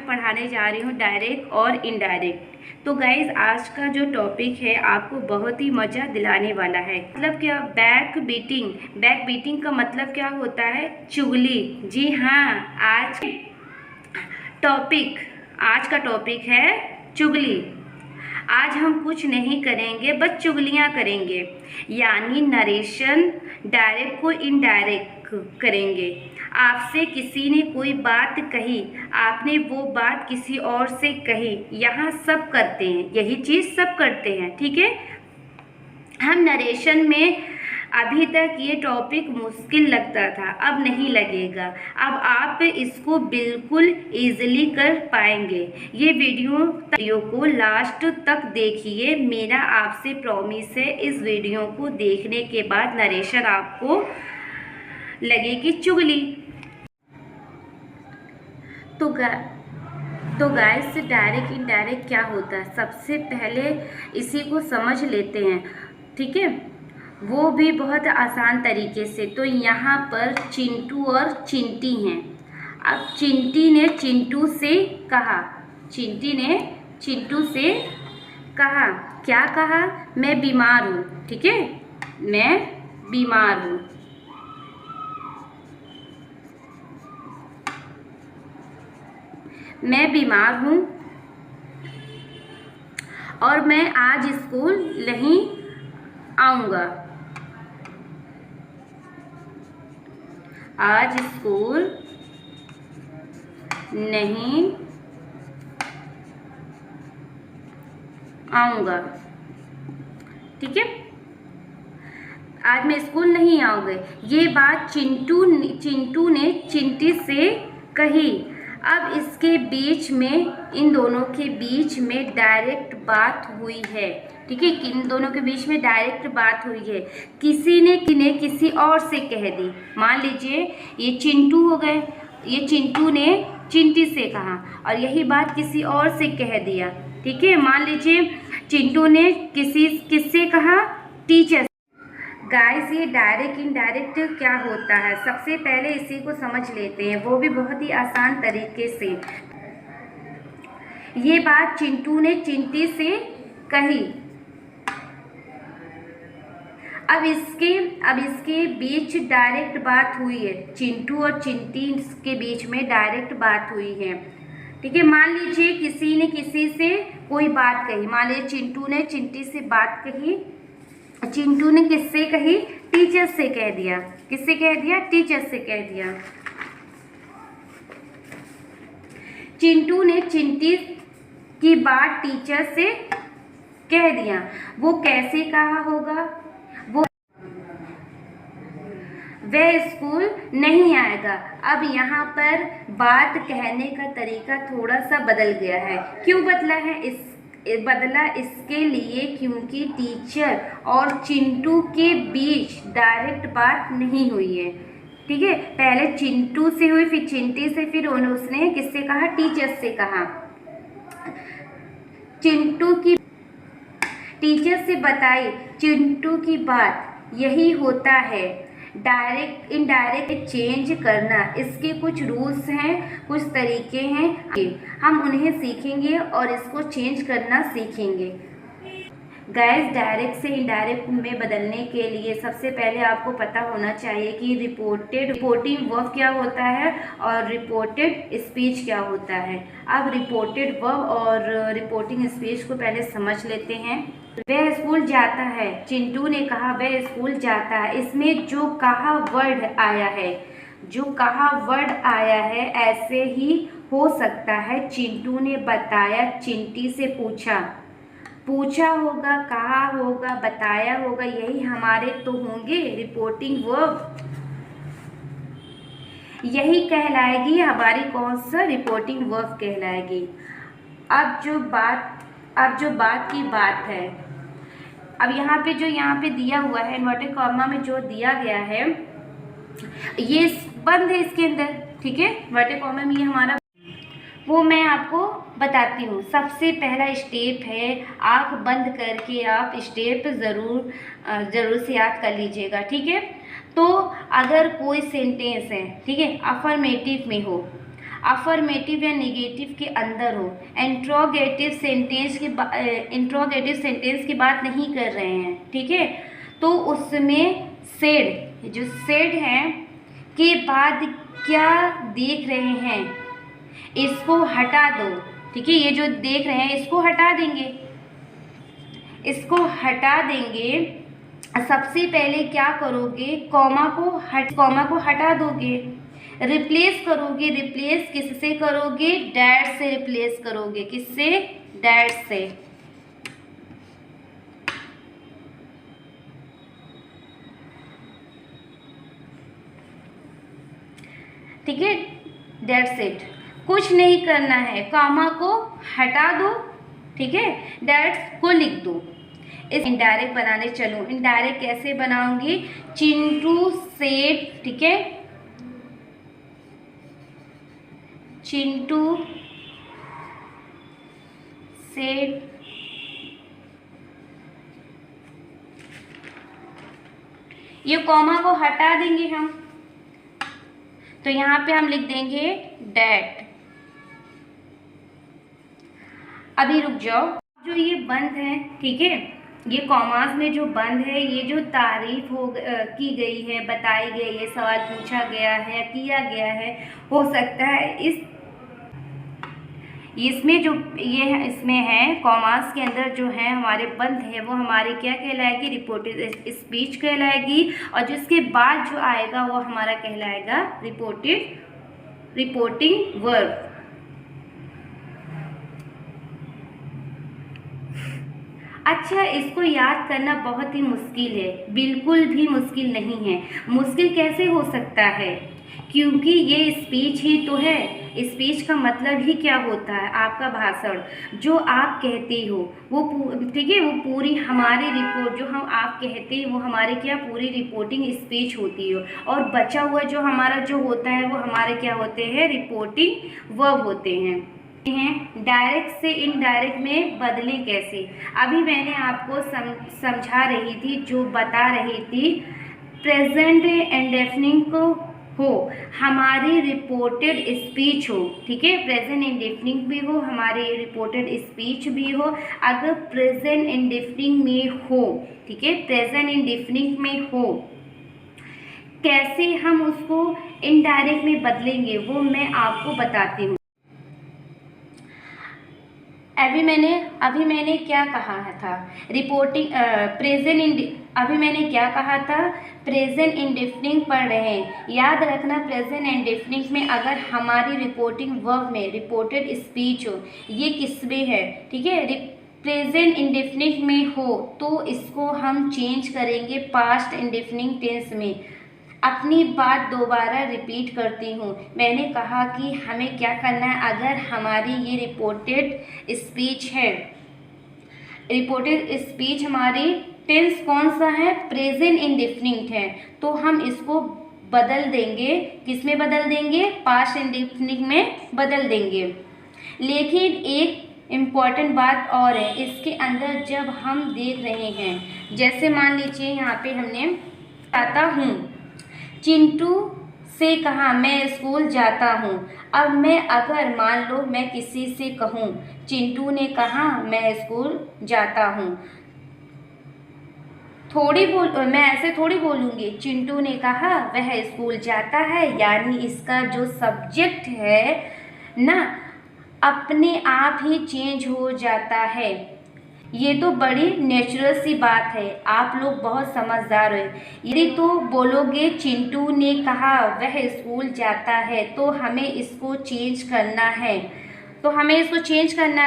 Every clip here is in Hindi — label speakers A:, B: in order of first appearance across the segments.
A: पढ़ाने जा रही हूँ डायरेक्ट और इनडायरेक्ट। तो गाइज आज का जो टॉपिक है आपको बहुत ही मज़ा दिलाने वाला है। मतलब क्या, बैक बीटिंग। बैक बीटिंग का मतलब क्या होता है? चुगली। जी हाँ, आज का टॉपिक है चुगली। आज हम कुछ नहीं करेंगे, बस चुगलियाँ करेंगे, यानी नरेशन डायरेक्ट को इनडायरेक्ट करेंगे। आपसे किसी ने कोई बात कही, आपने वो बात किसी और से कही, यहाँ सब करते हैं, यही चीज़ सब करते हैं, ठीक है। हम नरेशन में अभी तक ये टॉपिक मुश्किल लगता था, अब नहीं लगेगा। अब आप इसको बिल्कुल ईजिली कर पाएंगे। ये वीडियो को लास्ट तक देखिए, मेरा आपसे प्रॉमिस है। इस वीडियो को देखने के बाद नरेशन आपको लगेगी चुगली। तो गाइस, डायरेक्ट इनडायरेक्ट क्या होता है, सबसे पहले इसी को समझ लेते हैं, ठीक है, वो भी बहुत आसान तरीके से। तो यहाँ पर चिंटू और चिंटी हैं। अब चिंटी ने चिंटू से कहा, क्या कहा? मैं बीमार हूँ, ठीक है, मैं बीमार हूँ। मैं बीमार हूँ और मैं आज स्कूल नहीं आऊँगा। आज स्कूल नहीं आऊँगा, ठीक है, आज मैं स्कूल नहीं आऊँगा। ये बात चिंटू ने चिंटी से कही। अब इसके बीच में, इन दोनों के बीच में डायरेक्ट बात हुई है, ठीक है, इन दोनों के बीच में डायरेक्ट बात हुई है। किसी ने किसी और से कह दी। मान लीजिए ये चिंटू हो गए, ये चिंटू ने चिंटी से कहा और यही बात किसी और से कह दिया, ठीक है। मान लीजिए चिंटू ने किससे कहा? टीचर। गाइस, ये डायरेक्ट इनडायरेक्ट क्या होता है, सबसे पहले इसी को समझ लेते हैं, वो भी बहुत ही आसान तरीके से। ये बात चिंटू ने चिंटी से कही। अब इसके बीच डायरेक्ट बात हुई है, चिंटू और चिंटी के बीच में डायरेक्ट बात हुई है, ठीक है। मान लीजिए किसी ने किसी से कोई बात कही। मान लीजिए चिंटू ने चिंटी से बात कही, चिंटू ने किससे कही? टीचर से कह दिया। किससे कह दिया? टीचर से कह दिया। चिंटू ने चिंटी की बात टीचर से कह दिया। वो कैसे कहा होगा? वह स्कूल नहीं आएगा। अब यहाँ पर बात कहने का तरीका थोड़ा सा बदल गया है। क्यों बदला है? बदला इसके लिए क्योंकि टीचर और चिंटू के बीच डायरेक्ट बात नहीं हुई है, ठीक है। पहले चिंटू से हुई, फिर चिंटी से, फिर उसने किससे कहा? टीचर से कहा। चिंटू की टीचर से बताई चिंटू की बात। यही होता है डायरेक्ट इनडायरेक्ट चेंज करना। इसके कुछ रूल्स हैं, कुछ तरीके हैं, हम उन्हें सीखेंगे और इसको चेंज करना सीखेंगे। गाइस, डायरेक्ट से इनडायरेक्ट में बदलने के लिए सबसे पहले आपको पता होना चाहिए कि रिपोर्टिंग वर्ब क्या होता है और रिपोर्टेड स्पीच क्या होता है। अब रिपोर्टेड वर्ब और रिपोर्टिंग स्पीच को पहले समझ लेते हैं। वह स्कूल जाता है, चिंटू ने कहा वह स्कूल जाता है। इसमें जो कहा वर्ड आया है ऐसे ही हो सकता है। चिंटू ने बताया, चिंटी से पूछा होगा, कहा होगा, बताया होगा, यही हमारे तो होंगे रिपोर्टिंग वर्ब। यही कहलाएगी हमारी कौन सा? रिपोर्टिंग वर्ब कहलाएगी। अब जो बात की बात है, अब यहाँ पे दिया हुआ है इन्वर्टेड कॉमा में, जो दिया गया है ये बंद है इसके अंदर, ठीक है, इन्वर्टेड कॉमा में ये हमारा, वो मैं आपको बताती हूँ। सबसे पहला स्टेप है, आँख बंद करके आप स्टेप ज़रूर से याद कर लीजिएगा, ठीक है। तो अगर कोई सेंटेंस है, ठीक है, अफर्मेटिव में हो, अफर्मेटिव या नेगेटिव के अंदर हो। इंट्रोगेटिव सेंटेंस की बात नहीं कर रहे हैं, ठीक है। तो उसमें सेड, जो सेड है के बाद क्या देख रहे हैं, इसको हटा दो, ठीक है। ये जो देख रहे हैं इसको हटा देंगे, इसको हटा देंगे। सबसे पहले क्या करोगे, कॉमा को हटा दोगे, रिप्लेस करोगे। रिप्लेस किससे करोगे, डैट से रिप्लेस करोगे। किससे, डैट से। ठीक है, दैट्स इट। कुछ नहीं करना है, कॉमा को हटा दो, ठीक है, डैट्स को लिख दो। इस इनडायरेक्ट बनाने चलो। इनडायरेक्ट कैसे बनाऊंगी, चिंटू सेड, ठीक है, चिंटू सेड ये कॉमा को हटा देंगे हम, तो यहाँ पे हम लिख देंगे डैट। अभी रुक जाओ, जो ये बंद है, ठीक है, ये कॉमास में जो बंद है, ये जो तारीफ की गई है, बताई गई है, सवाल पूछा गया है, किया गया है, हो सकता है इसमें जो ये है, इसमें है कॉमास के अंदर जो है हमारे बंद है, वो हमारे क्या कहलाएगी, रिपोर्टेड स्पीच कहलाएगी। और जिसके बाद जो आएगा वो हमारा कहलाएगा रिपोर्टिंग वर्ब। अच्छा, इसको याद करना बहुत ही मुश्किल है, बिल्कुल भी मुश्किल नहीं है। मुश्किल कैसे हो सकता है, क्योंकि ये स्पीच ही तो है। स्पीच का मतलब ही क्या होता है, आपका भाषण, जो आप कहते हो वो, ठीक है, वो पूरी हमारी रिपोर्ट, जो हम आप कहते हैं वो हमारे क्या पूरी रिपोर्टिंग स्पीच होती है। और बचा हुआ जो हमारा जो होता है वो हमारे क्या होते हैं, रिपोर्टिंग वर्ब होते हैं। डायरेक्ट से इनडायरेक्ट में बदले कैसे, अभी मैंने आपको समझा रही थी, जो बता रही थी। प्रेजेंट इंडेफिनिट को हो, हमारी रिपोर्टेड स्पीच हो, ठीक है, प्रेजेंट इंडेफिनिट भी हो, हमारी रिपोर्टेड स्पीच भी हो। अगर प्रेजेंट इंडेफिनिट में हो, ठीक है, प्रेजेंट इंडेफिनिट में हो, कैसे हम उसको इनडायरेक्ट में बदलेंगे वो मैं आपको बताती हूँ। अभी मैंने क्या कहा था, रिपोर्टिंग अभी मैंने क्या कहा था, प्रेजेंट इंडेफिनिट पढ़ रहे हैं। याद रखना, प्रेजेंट इंडेफिनिट में अगर हमारी रिपोर्टिंग वर्ब में रिपोर्टेड स्पीच हो, ये किसमें है, ठीक है, प्रेजेंट इंडेफिनिट में हो, तो इसको हम चेंज करेंगे पास्ट इंडेफिनिट टेंस में। अपनी बात दोबारा रिपीट करती हूँ। मैंने कहा कि हमें क्या करना है, अगर हमारी ये रिपोर्टेड स्पीच है, रिपोर्टेड स्पीच हमारी टेंस कौन सा है, प्रेजेंट इंडेफिनिट है, तो हम इसको बदल देंगे, किस में बदल देंगे, पास्ट इंडेफिनिट में बदल देंगे। लेकिन एक इम्पॉर्टेंट बात और है, इसके अंदर जब हम देख रहे हैं, जैसे मान लीजिए यहाँ पे हमने जाता हूँ, चिंटू से कहा मैं स्कूल जाता हूँ। अब मैं अगर मान लो मैं किसी से कहूँ, चिंटू ने कहा मैं स्कूल जाता हूँ, मैं ऐसे थोड़ी बोलूँगी, चिंटू ने कहा वह स्कूल जाता है, यानी इसका जो सब्जेक्ट है ना, अपने आप ही चेंज हो जाता है। ये तो बड़ी नेचुरल सी बात है, आप लोग बहुत समझदार हो। यदि तो बोलोगे चिंटू ने कहा वह स्कूल जाता है, तो हमें इसको चेंज करना है,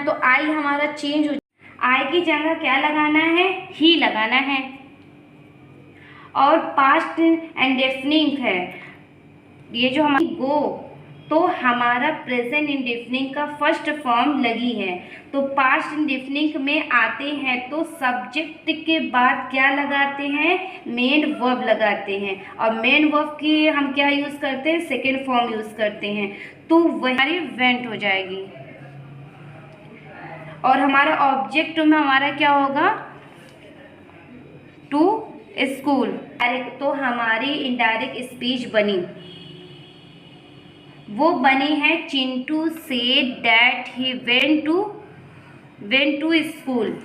A: तो आई हमारा चेंज हो, आई की जगह क्या लगाना है, ही लगाना है। और पास्ट इंडेफिनिट है, ये जो हमारी गो, तो हमारा प्रेजेंट इंडेफिनिट का फर्स्ट फॉर्म लगी है। तो पास्ट इंडेफिनिट में आते हैं तो सब्जेक्ट के बाद क्या लगाते हैं, मेन वर्ब लगाते हैं। और मेन वर्ब की हम क्या यूज़ करते हैं, सेकेंड फॉर्म यूज़ करते हैं, तो वह हमारी वेंट हो जाएगी। और हमारा ऑब्जेक्ट में हमारा क्या होगा, टू स्कूल। तो हमारी इनडायरेक्ट स्पीच बनी। वो बने हैं Chintu said that he went to school.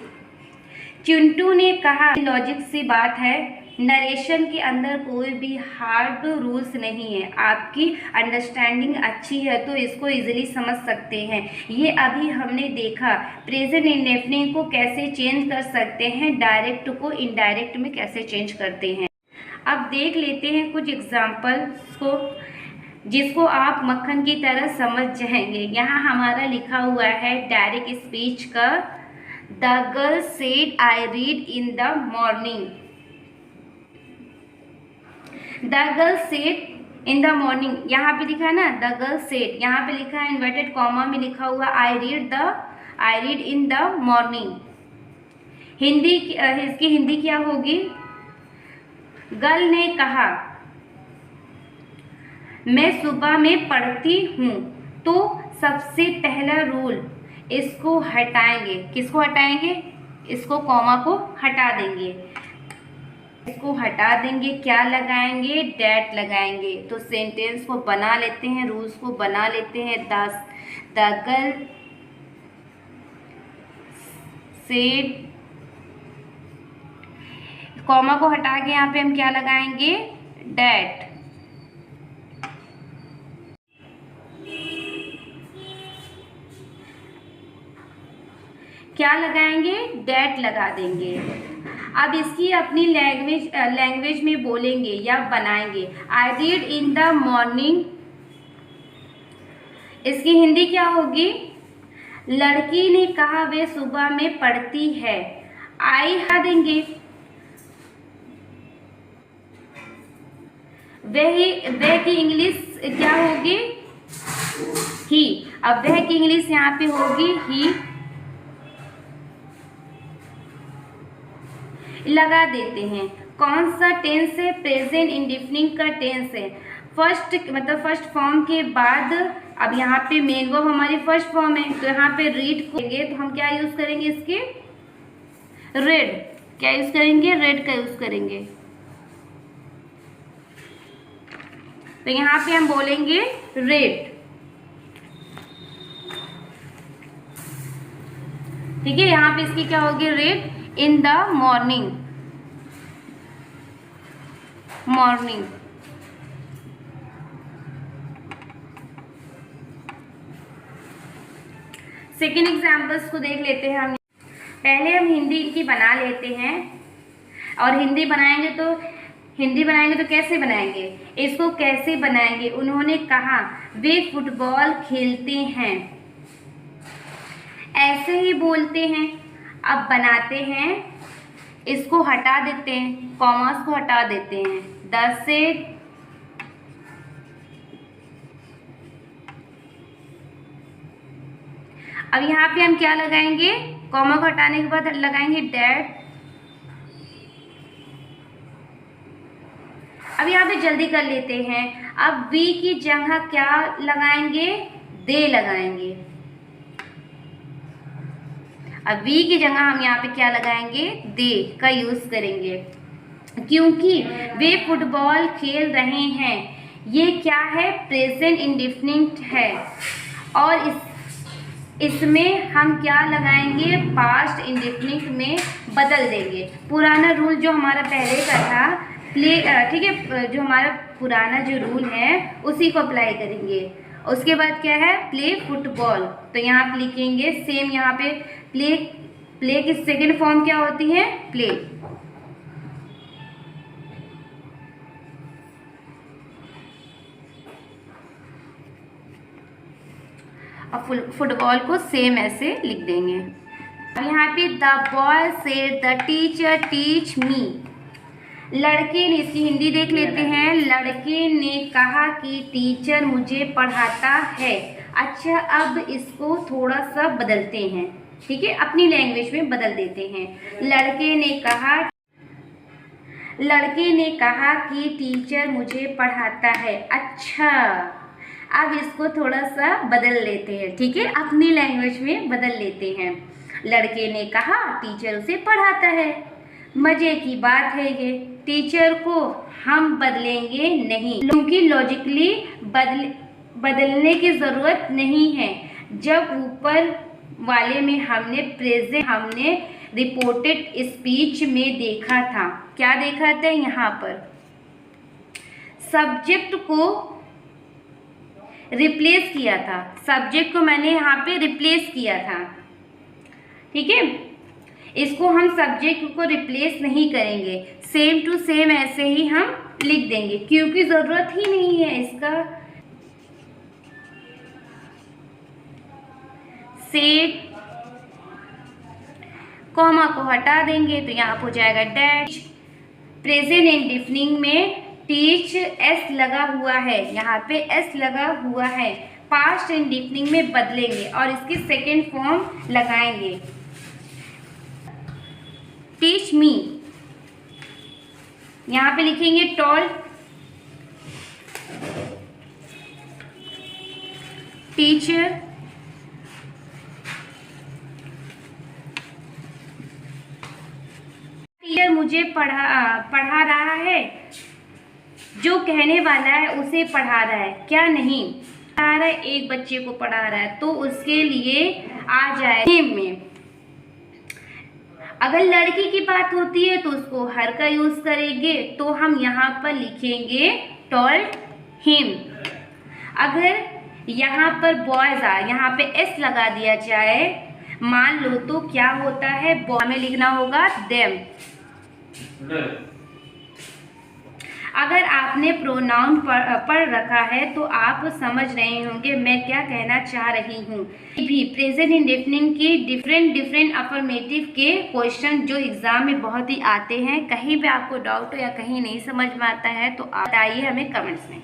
A: Chintu ने कहा, लॉजिक सी बात है, नरेशन के अंदर कोई भी हार्ड रूल्स नहीं है। आपकी अंडरस्टैंडिंग अच्छी है तो इसको इजीली समझ सकते हैं। ये अभी हमने देखा प्रेजेंट इंडेफिनिट को कैसे चेंज कर सकते हैं, डायरेक्ट को इनडायरेक्ट में कैसे चेंज करते हैं। अब देख लेते हैं कुछ एग्जाम्पल्स को जिसको आप मक्खन की तरह समझ जाएंगे। यहाँ हमारा लिखा हुआ है डायरेक्ट स्पीच का, the girl said I read in the morning. The girl said in the morning, यहाँ पे लिखा है ना द गर्ल सेड, यहाँ पे लिखा है इन्वर्टेड कॉमा में लिखा हुआ I read in the morning. Hindi इसकी हिंदी क्या होगी? गर्ल ने कहा मैं सुबह में पढ़ती हूँ। तो सबसे पहला रूल, इसको हटाएंगे। किसको हटाएंगे? इसको कॉमा को हटा देंगे। इसको हटा देंगे, क्या लगाएंगे? डैट लगाएंगे। तो सेंटेंस को बना लेते हैं, रूल्स को बना लेते हैं। द गर्ल सेड, कॉमा को हटा के यहाँ पे हम क्या लगाएंगे? डैट। क्या लगाएंगे? डैट लगा देंगे। अब इसकी अपनी लैंग्वेज में बोलेंगे या बनाएंगे। I read in the morning, इसकी हिंदी क्या होगी? लड़की ने कहा वे सुबह में पढ़ती है। आई हटा देंगे। वह की इंग्लिश क्या होगी? ही। अब वह की इंग्लिश यहाँ पे होगी ही। लगा देते हैं। कौन सा टेंस है? प्रेजेंट इंडेफिनिट का टेंस है। फर्स्ट फॉर्म के बाद अब यहाँ पे मेन वर्ब हमारी फर्स्ट फॉर्म है, तो यहाँ पे रीड करेंगे तो हम क्या यूज करेंगे? इसके रेड। क्या यूज करेंगे? रेड का यूज करेंगे। तो यहाँ पे हम बोलेंगे रेड। ठीक है, यहाँ पे इसकी क्या होगी? Red in the morning. Second examples को देख लेते हैं हम। पहले हम हिंदी इनकी बना लेते हैं, और हिंदी बनाएंगे तो कैसे बनाएंगे? इसको कैसे बनाएंगे? उन्होंने कहा वे फुटबॉल खेलते हैं। ऐसे ही बोलते हैं। अब बनाते हैं, इसको हटा देते हैं, कॉमास को हटा देते हैं। 10 से अब यहाँ पे हम क्या लगाएंगे? कॉमा को हटाने के बाद लगाएंगे डैट। अब यहाँ पे जल्दी कर लेते हैं। अब वी की जगह क्या लगाएंगे? दे लगाएंगे। अब वी की जगह हम यहाँ पे क्या लगाएंगे? दे का यूज करेंगे, क्योंकि वे फुटबॉल खेल रहे हैं। ये क्या है? प्रेजेंट इंडेफिनिट है। और इसमें हम क्या लगाएंगे? पास्ट इंडेफिनिट में बदल देंगे। पुराना रूल जो हमारा पहले का था, ठीक है, जो हमारा पुराना जो रूल है उसी को अप्लाई करेंगे। उसके बाद क्या है? Play football. तो यहाँ पे लिखेंगे सेम। यहाँ पे प्ले की सेकेंड फॉर्म क्या होती है? प्ले। अब फुटबॉल को सेम ऐसे लिख देंगे। अब यहाँ पे the boy said the teacher teach me. लड़के ने, इसकी हिंदी देख लेते हैं। लड़के ने कहा कि टीचर मुझे पढ़ाता है। अच्छा, अब इसको थोड़ा सा बदलते हैं। ठीक है, अपनी लैंग्वेज में बदल देते हैं। लड़के ने कहा कि टीचर मुझे पढ़ाता है। अच्छा, अब इसको थोड़ा सा बदल लेते हैं। ठीक है, अपनी लैंग्वेज में बदल लेते हैं। लड़के ने कहा टीचर उसे पढ़ाता है। मजे की बात है ये, टीचर को हम बदलेंगे नहीं, क्योंकि लॉजिकली बदलने की ज़रूरत नहीं है। जब ऊपर वाले में हमने रिपोर्टेड स्पीच में देखा था, क्या देखा था यहाँ पर, सब्जेक्ट को रिप्लेस किया था, सब्जेक्ट को मैंने यहाँ पे रिप्लेस किया था, ठीक है। इसको हम सब्जेक्ट को रिप्लेस नहीं करेंगे, सेम टू सेम ऐसे ही हम लिख देंगे, क्योंकि ज़रूरत ही नहीं है इसका। सेट कॉमा को हटा देंगे तो यहाँ हो जाएगा डैश। प्रेजेंट इंडेफिनिट में टीच एस लगा हुआ है, यहाँ पे एस लगा हुआ है। पास्ट इंडेफिनिट में बदलेंगे और इसकी सेकेंड फॉर्म लगाएंगे, टीच मी, यहाँ पे लिखेंगे टॉल, टीचर, टीचर मुझे पढ़ा रहा है, जो कहने वाला है उसे पढ़ा रहा है, क्या नहीं पढ़ा रहा है, एक बच्चे को पढ़ा रहा है तो उसके लिए आ जाए हिम में। अगर लड़की की बात होती है तो उसको हर का यूज करेंगे, तो हम यहाँ पर लिखेंगे टॉल्ड हिम। अगर यहाँ पर बॉयज यहाँ पे एस लगा दिया जाए, मान लो, तो क्या होता है, बॉय में लिखना होगा देम। अगर आपने प्रोनाउन पढ़ रखा है तो आप समझ रहे होंगे मैं क्या कहना चाह रही हूँ। भी प्रेजेंट इंडेफिनिट के डिफरेंट अफर्मेटिव के क्वेश्चन जो एग्जाम में बहुत ही आते हैं, कहीं भी आपको डाउट हो या कहीं नहीं समझ में आता है तो आप बताइए हमें कमेंट्स में।